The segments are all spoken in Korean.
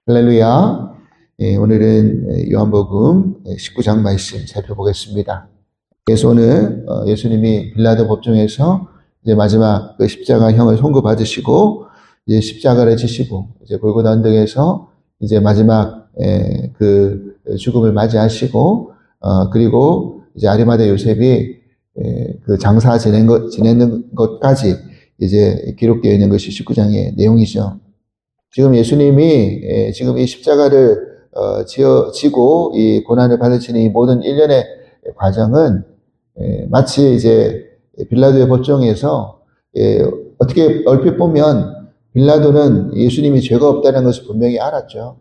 할렐루야. 오늘은 요한복음 19장 말씀 살펴보겠습니다. 그래서 오늘 예수님이 빌라도 법정에서 이제 마지막 그 십자가형을 선고받으시고 이제 십자가를 지시고 이제 골고다 언덕에서 이제 마지막 그 죽음을 맞이하시고 그리고 이제 아리마대 요셉이 그 장사 지내는 것까지 이제 기록되어 있는 것이 19장의 내용이죠. 지금 예수님이 지금 이 십자가를 지고 이 고난을 받으시는 이 모든 일련의 과정은 마치 이제 빌라도의 법정에서 어떻게 얼핏 보면 빌라도는 예수님이 죄가 없다는 것을 분명히 알았죠.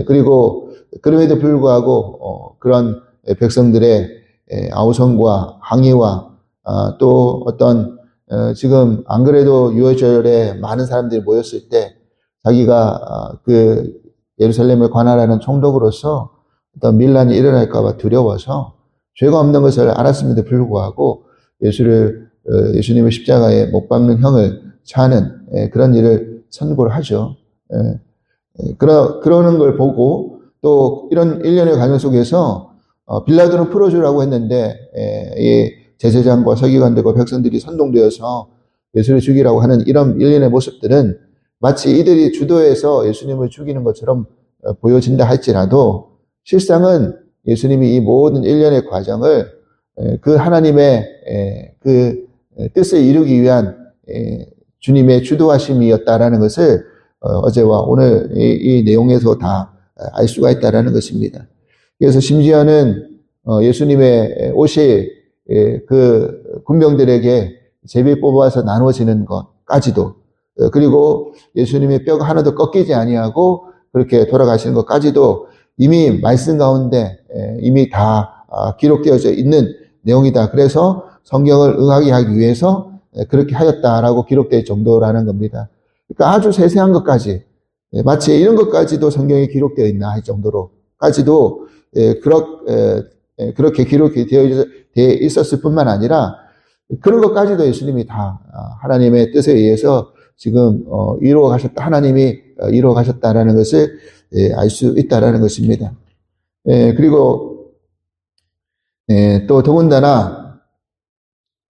그리고 그럼에도 불구하고 그런 백성들의 아우성과 항의와 또 어떤 지금 안 그래도 유월절에 많은 사람들이 모였을 때 자기가 그 예루살렘을 관할하는 총독으로서 어떤 밀란이 일어날까 봐 두려워서 죄가 없는 것을 알았음에도 불구하고 예수님의 십자가에 못 박는 형을 차는 그런 일을 선고를 하죠. 그러는 걸 보고 또 이런 일련의 과정 속에서 빌라도는 풀어주라고 했는데 이 제사장과 서기관들과 백성들이 선동되어서 예수를 죽이라고 하는 이런 일련의 모습들은 마치 이들이 주도해서 예수님을 죽이는 것처럼 보여진다 할지라도 실상은 예수님이 이 모든 일련의 과정을 그 하나님의 그 뜻을 이루기 위한 주님의 주도하심이었다라는 것을 어제와 오늘 이 내용에서 다 알 수가 있다라는 것입니다. 그래서 심지어는 예수님의 옷이 그 군병들에게 제비 뽑아서 나눠지는 것까지도 그리고 예수님의 뼈가 하나도 꺾이지 아니하고 그렇게 돌아가시는 것까지도 이미 말씀 가운데 이미 다 기록되어져 있는 내용이다. 그래서 성경을 응하게 하기 위해서 그렇게 하였다라고 기록될 정도라는 겁니다. 그러니까 아주 세세한 것까지 마치 이런 것까지도 성경에 기록되어 있나 할 정도로까지도 그렇게 기록이 되어 있었을 뿐만 아니라 그런 것까지도 예수님이 다 하나님의 뜻에 의해서 지금 이루어 가셨다. 하나님이 이루어 가셨다라는 것을 알 수 있다라는 것입니다. 그리고 또 더군다나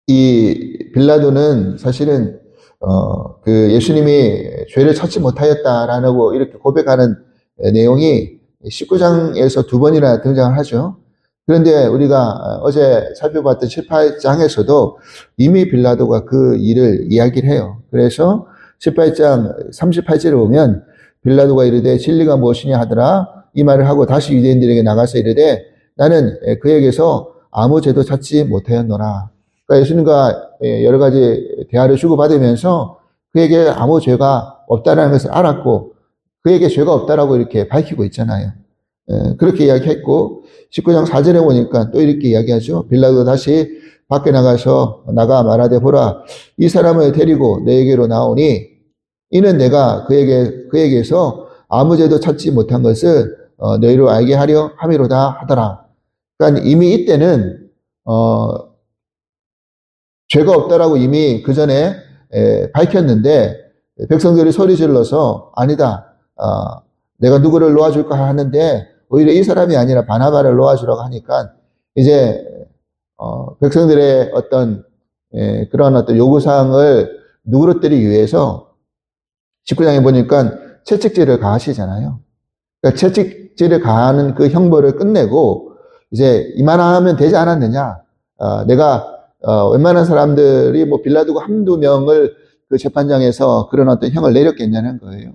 이 빌라도는 사실은 그 예수님이 죄를 찾지 못하였다라고 이렇게 고백하는 내용이 19장에서 두 번이나 등장을 하죠. 그런데 우리가 어제 살펴봤던 18장에서도 이미 빌라도가 그 일을 이야기를 해요. 그래서 18장 38절을 보면 빌라도가 이르되 진리가 무엇이냐 하더라 이 말을 하고 다시 유대인들에게 나가서 이르되 나는 그에게서 아무 죄도 찾지 못하였노라. 그러니까 예수님과 여러 가지 대화를 주고받으면서 그에게 아무 죄가 없다라는 것을 알았고 그에게 죄가 없다라고 이렇게 밝히고 있잖아요. 그렇게 이야기했고 19장 4절에 보니까 또 이렇게 이야기하죠. 빌라도 다시 밖에 나가 말하되 보라 이 사람을 데리고 너에게로 나오니 이는 내가 그에게서 아무 죄도 찾지 못한 것을 너희로 알게 하려 함이로다 하더라. 그러니까 이미 이때는 죄가 없다라고 이미 그 전에 밝혔는데 백성들이 소리 질러서 아니다. 내가 누구를 놓아줄까 하는데 오히려 이 사람이 아니라 바나바를 놓아주라고 하니까 이제 백성들의 어떤 그런 어떤 요구사항을 누그러뜨리기 위해서 19장에 보니까 채찍질을 가하시잖아요. 그러니까 채찍질을 가하는 그 형벌을 끝내고 이제 이만하면 되지 않았느냐. 내가 웬만한 사람들이 뭐 빌라도가 한두 명을 그 재판장에서 그런 어떤 형을 내렸겠냐는 거예요.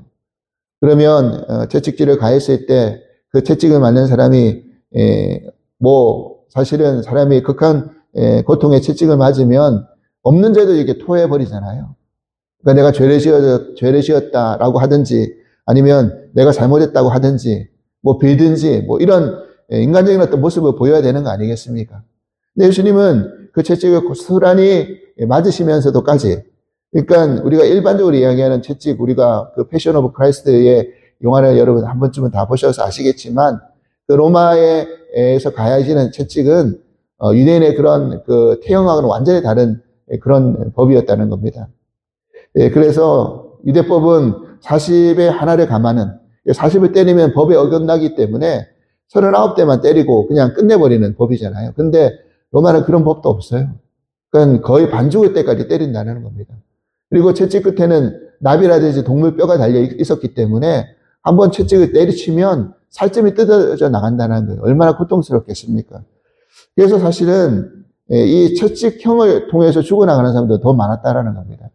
그러면 채찍질을 가했을 때 그 채찍을 맞는 사람이 뭐 사실은 사람이 극한 고통의 채찍을 맞으면 없는 죄도 이렇게 토해 버리잖아요. 그러니까 내가 죄를 지었다라고 하든지 아니면 내가 잘못했다고 하든지 뭐 빌든지 뭐 이런 인간적인 어떤 모습을 보여야 되는 거 아니겠습니까? 근데 예수님은 그 채찍을 고스란히 맞으시면서도까지 그러니까 우리가 일반적으로 이야기하는 채찍 우리가 그 패션 오브 크라이스트의 영화를 여러분 한 번쯤은 다 보셔서 아시겠지만 그 로마에서 가해지는 채찍은 유대인의 그런 그 태형하고는 완전히 다른 그런 법이었다는 겁니다. 그래서 유대법은 40의 하나를 감하는 40을 때리면 법에 어긋나기 때문에 39대만 때리고 그냥 끝내버리는 법이잖아요. 근데 로마는 그런 법도 없어요. 그러니까 거의 반죽을 때까지 때린다는 겁니다. 그리고 채찍 끝에는 나비라든지 동물 뼈가 달려 있었기 때문에 한번 채찍을 때리치면 살점이 뜯어져 나간다는 거예요. 얼마나 고통스럽겠습니까? 그래서 사실은 이 채찍형을 통해서 죽어나가는 사람도 더 많았다라는 겁니다.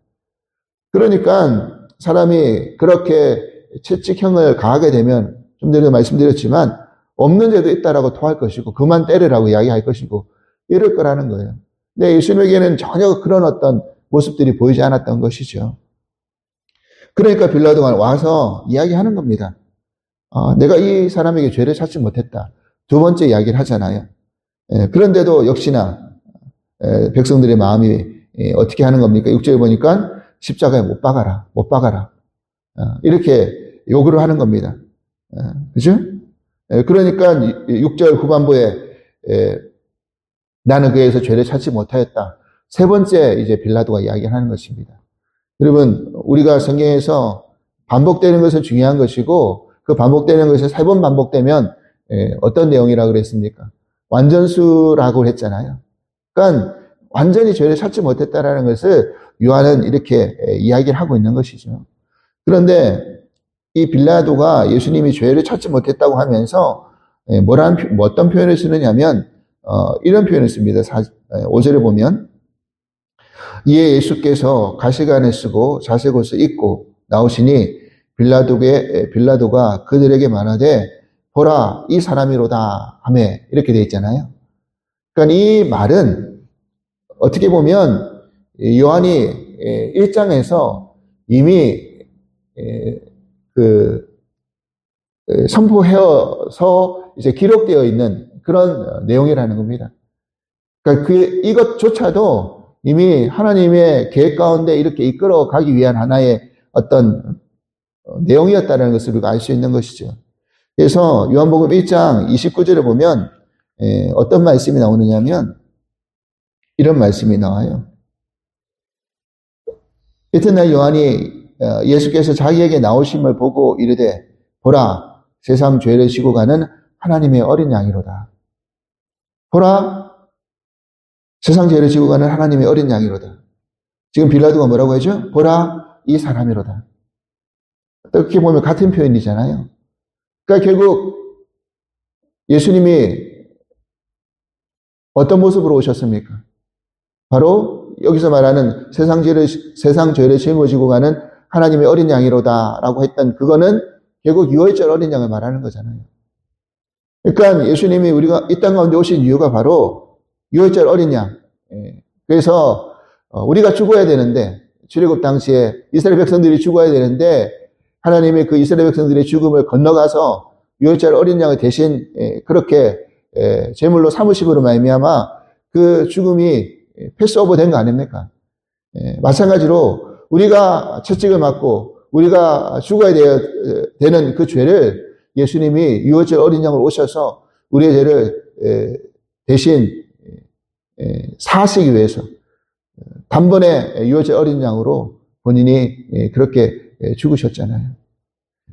그러니까 사람이 그렇게 채찍형을 가하게 되면 좀 전에 말씀드렸지만 없는 죄도 있다라고 토할 것이고 그만 때리라고 이야기할 것이고 이럴 거라는 거예요. 근데 예수님에게는 전혀 그런 어떤 모습들이 보이지 않았던 것이죠. 그러니까 빌라도가 와서 이야기하는 겁니다. 내가 이 사람에게 죄를 찾지 못했다. 두 번째 이야기를 하잖아요. 그런데도 역시나 백성들의 마음이 어떻게 하는 겁니까? 6절에 보니까 십자가에 못 박아라, 못 박아라. 이렇게 요구를 하는 겁니다. 그죠? 그러니까 6절 후반부에 나는 그에서 죄를 찾지 못하였다. 세 번째 이제 빌라도가 이야기하는 것입니다. 여러분, 우리가 성경에서 반복되는 것은 중요한 것이고 그 반복되는 것이 3번 반복되면 어떤 내용이라고 그랬습니까? 완전수라고 했잖아요. 그러니까 완전히 죄를 찾지 못했다라는 것을 요한은 이렇게 이야기를 하고 있는 것이죠. 그런데 이 빌라도가 예수님이 죄를 찾지 못했다고 하면서 어떤 표현을 쓰느냐면 이런 표현을 씁니다. 5절에 보면 이에 예수께서 가시관을 쓰고 자색 옷을 입고 나오시니 빌라도가 그들에게 말하되 보라 이 사람이로다 하며 이렇게 되어 있잖아요. 그러니까 이 말은 어떻게 보면 요한이 1장에서 이미 선포해서 이제 기록되어 있는 그런 내용이라는 겁니다. 그러니까 이것조차도 이미 하나님의 계획 가운데 이렇게 이끌어 가기 위한 하나의 어떤 내용이었다는 것을 우리가 알 수 있는 것이죠. 그래서 요한복음 1장 29절에 보면 어떤 말씀이 나오느냐면 이런 말씀이 나와요. 이튿날 요한이 예수께서 자기에게 나오심을 보고 이르되 보라 세상 죄를 지고 가는 하나님의 어린 양이로다. 보라 세상 죄를 지고 가는 하나님의 어린 양이로다. 지금 빌라도가 뭐라고 하죠? 보라 이 사람이로다. 어떻게 보면 같은 표현이잖아요. 그러니까 결국 예수님이 어떤 모습으로 오셨습니까? 바로 여기서 말하는 세상 죄를 짊어지고 가는 하나님의 어린 양이로다라고 했던 그거는 결국 유월절 어린 양을 말하는 거잖아요. 그러니까 예수님이 우리가 이 땅 가운데 오신 이유가 바로 유월절 어린 양. 그래서 우리가 죽어야 되는데 출애굽 당시에 이스라엘 백성들이 죽어야 되는데 하나님이 그 이스라엘 백성들의 죽음을 건너가서 유월절 어린 양을 대신 그렇게 제물로 삼으심으로 말미암아 그 죽음이 패스오버 된 거 아닙니까? 마찬가지로 우리가 채찍을 맞고 우리가 죽어야 되는 그 죄를 예수님이 유월절 어린 양으로 오셔서 우리의 죄를 대신 사하시기 위해서 단번에 유월절 어린 양으로 본인이 그렇게 죽으셨잖아요.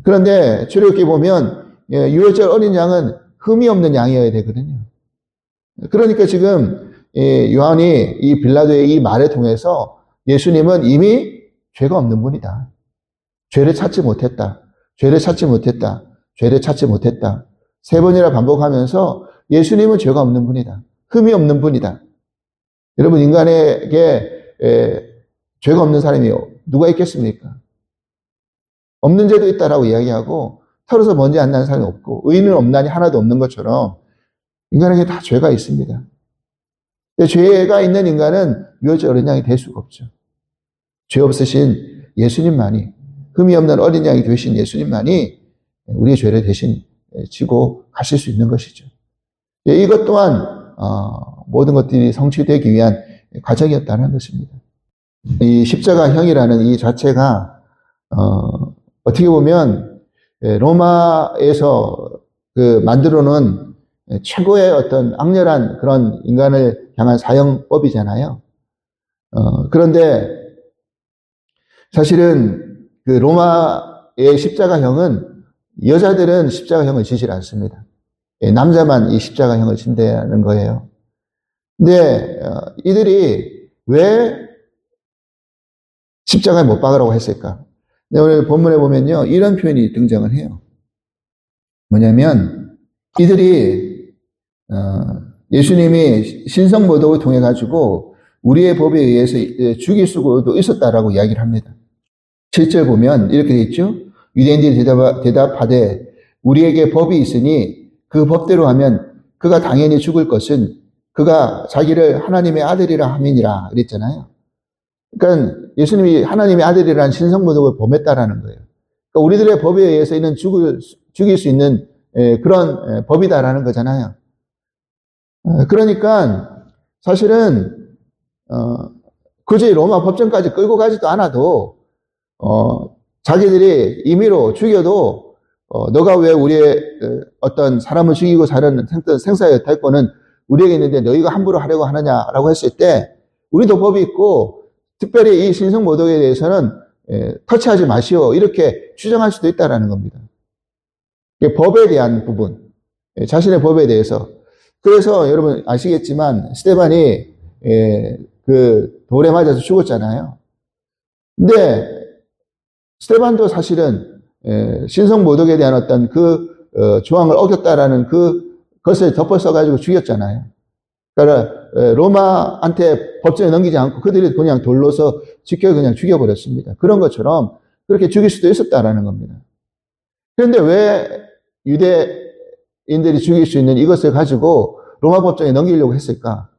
그런데 출애굽기 보면 유월절 어린 양은 흠이 없는 양이어야 되거든요. 그러니까 지금 요한이 이 빌라도의 이 말을 통해서 예수님은 이미 죄가 없는 분이다. 죄를 찾지 못했다. 죄를 찾지 못했다. 죄를 찾지 못했다. 세 번이나 반복하면서 예수님은 죄가 없는 분이다. 흠이 없는 분이다. 여러분 인간에게 죄가 없는 사람이 누가 있겠습니까? 없는 죄도 있다라고 이야기하고 털어서 먼지 안 나는 사람이 없고 의인은 없나니 하나도 없는 것처럼 인간에게 다 죄가 있습니다. 근데 죄가 있는 인간은 유월절 어린 양이 될 수가 없죠. 죄 없으신 예수님만이 흠이 없는 어린 양이 되신 예수님만이 우리의 죄를 대신 지고 가실 수 있는 것이죠. 이것 또한 모든 것들이 성취되기 위한 과정이었다는 것입니다. 이 십자가형이라는 이 자체가 어떻게 보면 로마에서 만들어 놓은 최고의 어떤 악렬한 그런 인간을 향한 사형법이잖아요. 그런데 사실은 그 로마의 십자가형은 여자들은 십자가형을 지질 않습니다. 남자만 이 십자가형을 진대하는 거예요. 근데 이들이 왜 십자가에 못 박으라고 했을까? 근데 오늘 본문에 보면요, 이런 표현이 등장을 해요. 뭐냐면 이들이 예수님이 신성모독을 통해 가지고 우리의 법에 의해서 죽일 수도 있었다라고 이야기를 합니다. 7절 보면 이렇게 되어 있죠. 유대인들이 대답하되 우리에게 법이 있으니 그 법대로 하면 그가 당연히 죽을 것은 그가 자기를 하나님의 아들이라 함이니라 그랬잖아요. 그러니까 예수님이 하나님의 아들이라는 신성모독을 범했다라는 거예요. 그러니까 우리들의 법에 의해서 이는 죽일 수 있는 그런 법이다라는 거잖아요. 그러니까 사실은 굳이 로마 법정까지 끌고 가지도 않아도 자기들이 임의로 죽여도 너가 왜 우리의 어떤 사람을 죽이고 사는 생사의 탈권은 우리에게 있는데 너희가 함부로 하려고 하느냐라고 했을 때 우리도 법이 있고 특별히 이 신성모독에 대해서는 터치하지 마시오 이렇게 주장할 수도 있다라는 겁니다. 법에 대한 부분, 자신의 법에 대해서. 그래서 여러분 아시겠지만 스데반이 그 돌에 맞아서 죽었잖아요. 근데 스데반도 사실은 신성모독에 대한 어떤 그 조항을 어겼다라는 그것을 덮어 써가지고 죽였잖아요. 그러니까 로마한테 법정에 넘기지 않고 그들이 그냥 돌로서 지켜 그냥 죽여버렸습니다. 그런 것처럼 그렇게 죽일 수도 있었다라는 겁니다. 그런데 왜 유대인들이 죽일 수 있는 이것을 가지고 로마 법정에 넘기려고 했을까?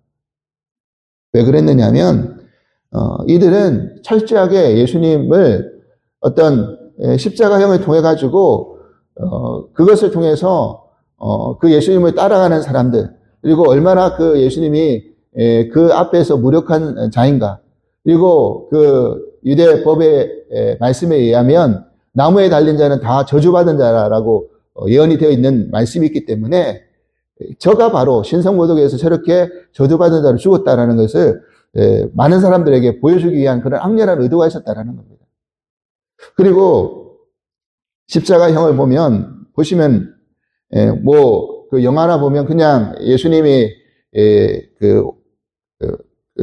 왜 그랬느냐면 이들은 철저하게 예수님을 어떤 십자가형을 통해 가지고 그것을 통해서 그 예수님을 따라가는 사람들 그리고 얼마나 그 예수님이 그 앞에서 무력한 자인가 그리고 그 유대 법의 말씀에 의하면 나무에 달린 자는 다 저주받은 자라고 예언이 되어 있는 말씀이 있기 때문에 저가 바로 신성모독에서 저렇게 저주받은 자로 죽었다라는 것을 많은 사람들에게 보여주기 위한 그런 악렬한 의도가 있었다라는 겁니다. 그리고 십자가형을 보시면 뭐 그 영화나 보면 그냥 예수님이 그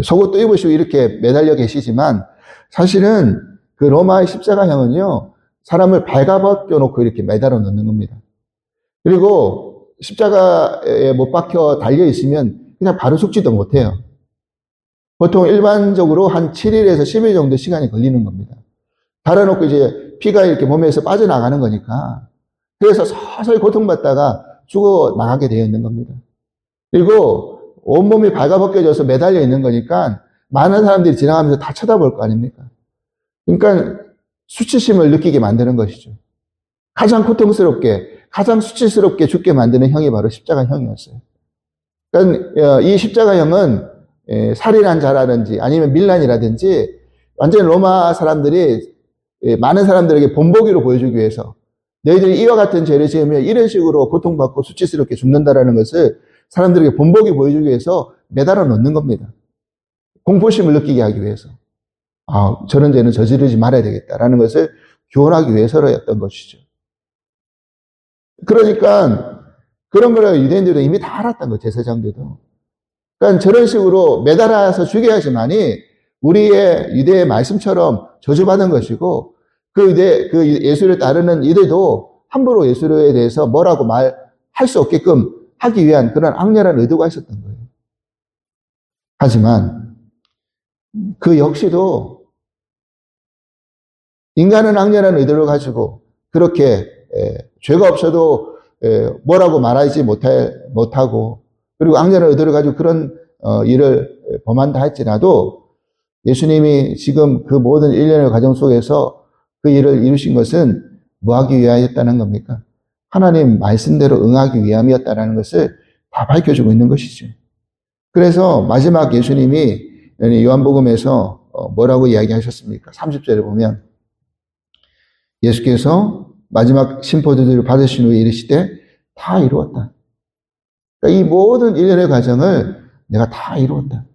속옷도 입으시고 이렇게 매달려 계시지만 사실은 그 로마의 십자가형은요 사람을 발가벗겨 놓고 이렇게 매달아 놓는 겁니다. 그리고 십자가에 못 박혀 달려 있으면 그냥 바로 죽지도 못해요. 보통 일반적으로 한 7일에서 10일 정도 시간이 걸리는 겁니다. 달아놓고 이제 피가 이렇게 몸에서 빠져나가는 거니까. 그래서 서서히 고통받다가 죽어 나가게 되어 있는 겁니다. 그리고 온몸이 발가벗겨져서 매달려 있는 거니까 많은 사람들이 지나가면서 다 쳐다볼 거 아닙니까? 그러니까 수치심을 느끼게 만드는 것이죠. 가장 고통스럽게, 가장 수치스럽게 죽게 만드는 형이 바로 십자가형이었어요. 그러니까 이 십자가형은 살인한 자라든지 아니면 밀란이라든지 완전히 로마 사람들이 많은 사람들에게 본보기로 보여주기 위해서 너희들이 이와 같은 죄를 지으면 이런 식으로 고통받고 수치스럽게 죽는다라는 것을 사람들에게 본보기 보여주기 위해서 매달아 놓는 겁니다. 공포심을 느끼게 하기 위해서. 아, 저런 죄는 저지르지 말아야 되겠다라는 것을 교훈하기 위해서였던 것이죠. 그러니까 그런 걸 유대인들도 이미 다 알았던 거예요, 제사장들도. 그러니까 저런 식으로 매달아서 죽여야지만이 우리의 유대의 말씀처럼 저주받은 것이고 그 예수를 따르는 이들도 함부로 예수에 대해서 뭐라고 말할 수 없게끔 하기 위한 그런 악렬한 의도가 있었던 거예요. 하지만 그 역시도 인간은 악렬한 의도를 가지고 그렇게 죄가 없어도 뭐라고 말하지 못하고 그리고 악렬한 의도를 가지고 그런 일을 범한다 할지라도 예수님이 지금 그 모든 일련의 과정 속에서 그 일을 이루신 것은 뭐 하기 위하였다는 겁니까? 하나님 말씀대로 응하기 위함이었다는 것을 다 밝혀주고 있는 것이죠. 그래서 마지막 예수님이 요한복음에서 뭐라고 이야기하셨습니까? 30절에 보면 예수께서 마지막 심포도들을 받으신 후에 이르시되 다 이루었다. 그러니까 이 모든 일련의 과정을 내가 다 이루었다.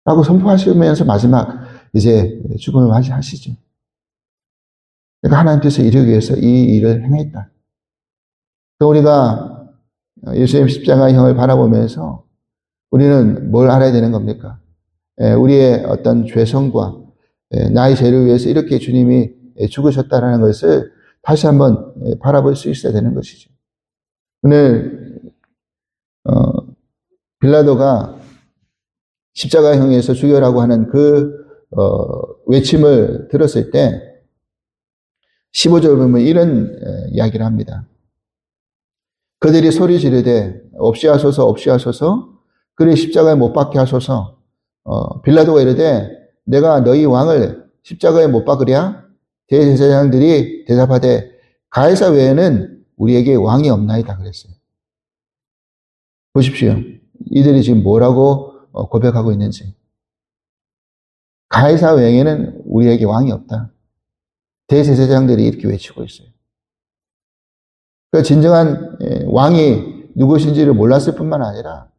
라고 선포하시면서 마지막 이제 죽음을 맞이하시죠. 내가 하나님 뜻을 이루기 위해서 이 일을 행했다. 또 우리가 예수님 십자가형을 바라보면서 우리는 뭘 알아야 되는 겁니까? 우리의 어떤 죄성과 나의 죄를 위해서 이렇게 주님이 죽으셨다는 것을 다시 한번 바라볼 수 있어야 되는 것이죠. 오늘 빌라도가 십자가형에서 죽여라고 하는 그 외침을 들었을 때 15절 보면 이런 이야기를 합니다. 그들이 소리 지르되 없이 하소서 없이 하소서 그를 십자가에 못 박게 하소서. 빌라도가 이르되 내가 너희 왕을 십자가에 못 박으랴? 대제사장들이 대답하되 가이사 외에는 우리에게 왕이 없나이다 그랬어요. 보십시오. 이들이 지금 뭐라고 고백하고 있는지. 가이사 외에는 우리에게 왕이 없다. 대제사장들이 이렇게 외치고 있어요. 그 진정한 왕이 누구신지를 몰랐을 뿐만 아니라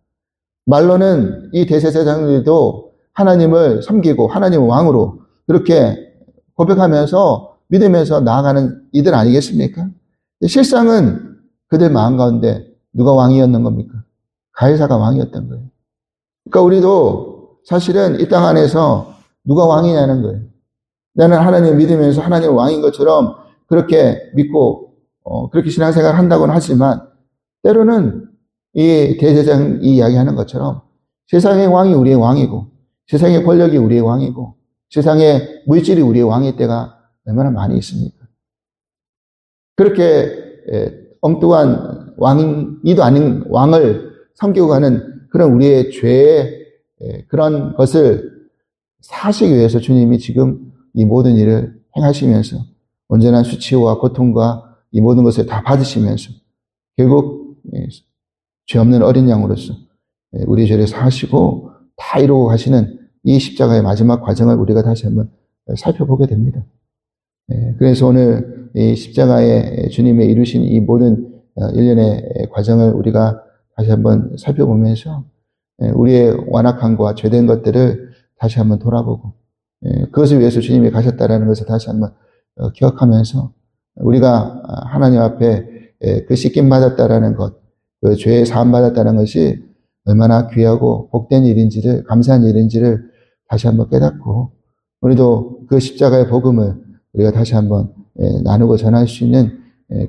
말로는 이 대제사장들도 하나님을 섬기고 하나님을 왕으로 그렇게 고백하면서 믿으면서 나아가는 이들 아니겠습니까? 실상은 그들 마음 가운데 누가 왕이었는 겁니까? 가이사가 왕이었던 거예요. 그러니까 우리도 사실은 이 땅 안에서 누가 왕이냐는 거예요. 나는 하나님을 믿으면서 하나님을 왕인 것처럼 그렇게 믿고 그렇게 신앙생활을 한다고는 하지만 때로는 이 대제사장이 이야기하는 것처럼 세상의 왕이 우리의 왕이고 세상의 권력이 우리의 왕이고 세상의 물질이 우리의 왕일 때가 얼마나 많이 있습니까? 그렇게 엉뚱한 왕이도 아닌 왕을 섬기고 가는 그런 우리의 죄의 그런 것을 사시기 위해서 주님이 지금 이 모든 일을 행하시면서 온전한 수치와 고통과 이 모든 것을 다 받으시면서 결국 죄 없는 어린 양으로서 우리의 죄를 사하시고 다 이루고 가시는 이 십자가의 마지막 과정을 우리가 다시 한번 살펴보게 됩니다. 그래서 오늘 이 십자가의 주님의 이루신 이 모든 일련의 과정을 우리가 다시 한번 살펴보면서 우리의 완악함과 죄된 것들을 다시 한번 돌아보고 그것을 위해서 주님이 가셨다는 것을 다시 한번 기억하면서 우리가 하나님 앞에 그 씻김 받았다라는 것, 그 죄의 사함 받았다는 것이 얼마나 귀하고 복된 일인지를, 감사한 일인지를 다시 한번 깨닫고 우리도 그 십자가의 복음을 우리가 다시 한번 나누고 전할 수 있는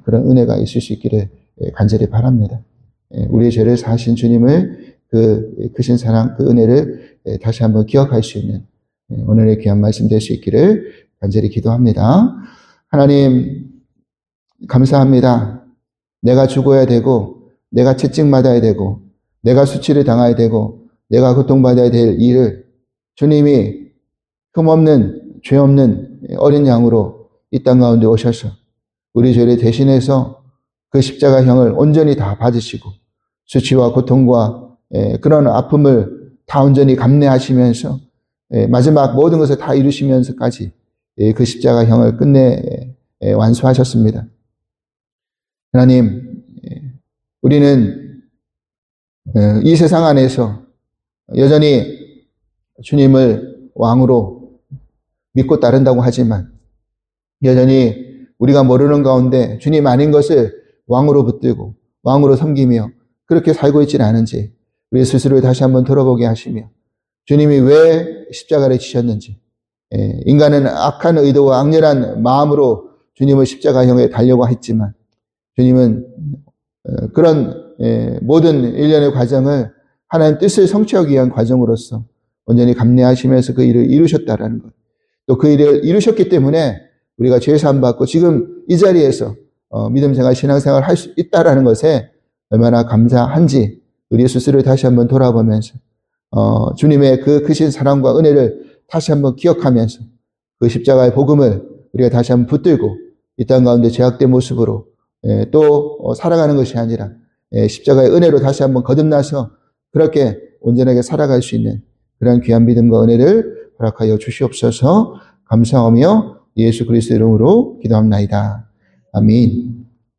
그런 은혜가 있을 수 있기를 간절히 바랍니다. 우리의 죄를 사하신 주님을 그 크신 사랑, 그 은혜를 다시 한번 기억할 수 있는 오늘의 귀한 말씀 될 수 있기를 간절히 기도합니다. 하나님 감사합니다. 내가 죽어야 되고 내가 채찍받아야 되고 내가 수치를 당해야 되고 내가 고통받아야 될 일을 주님이 흠없는 죄 없는 어린 양으로 이 땅 가운데 오셔서 우리 죄를 대신해서 그 십자가형을 온전히 다 받으시고 수치와 고통과 그런 아픔을 다 온전히 감내하시면서 마지막 모든 것을 다 이루시면서까지 그 십자가형을 끝내 완수하셨습니다. 하나님, 우리는 이 세상 안에서 여전히 주님을 왕으로 믿고 따른다고 하지만 여전히 우리가 모르는 가운데 주님 아닌 것을 왕으로 붙들고 왕으로 섬기며 그렇게 살고 있지는 않은지 우리 스스로를 다시 한번 돌아보게 하시며 주님이 왜 십자가를 지셨는지 인간은 악한 의도와 악렬한 마음으로 주님을 십자가형에 달려고 했지만 주님은 그런 모든 일련의 과정을 하나님 뜻을 성취하기 위한 과정으로서 온전히 감내하시면서 그 일을 이루셨다라는 것. 또 그 일을 이루셨기 때문에 우리가 죄사함 받고 지금 이 자리에서 믿음 생활, 신앙 생활을 할 수 있다라는 것에 얼마나 감사한지 우리 스스로를 다시 한번 돌아보면서 주님의 그 크신 사랑과 은혜를 다시 한번 기억하면서 그 십자가의 복음을 우리가 다시 한번 붙들고 이 땅 가운데 제약된 모습으로 또 살아가는 것이 아니라 십자가의 은혜로 다시 한번 거듭나서 그렇게 온전하게 살아갈 수 있는 그런 귀한 믿음과 은혜를 허락하여 주시옵소서. 감사하며 예수 그리스도 이름으로 기도합나이다. 아멘.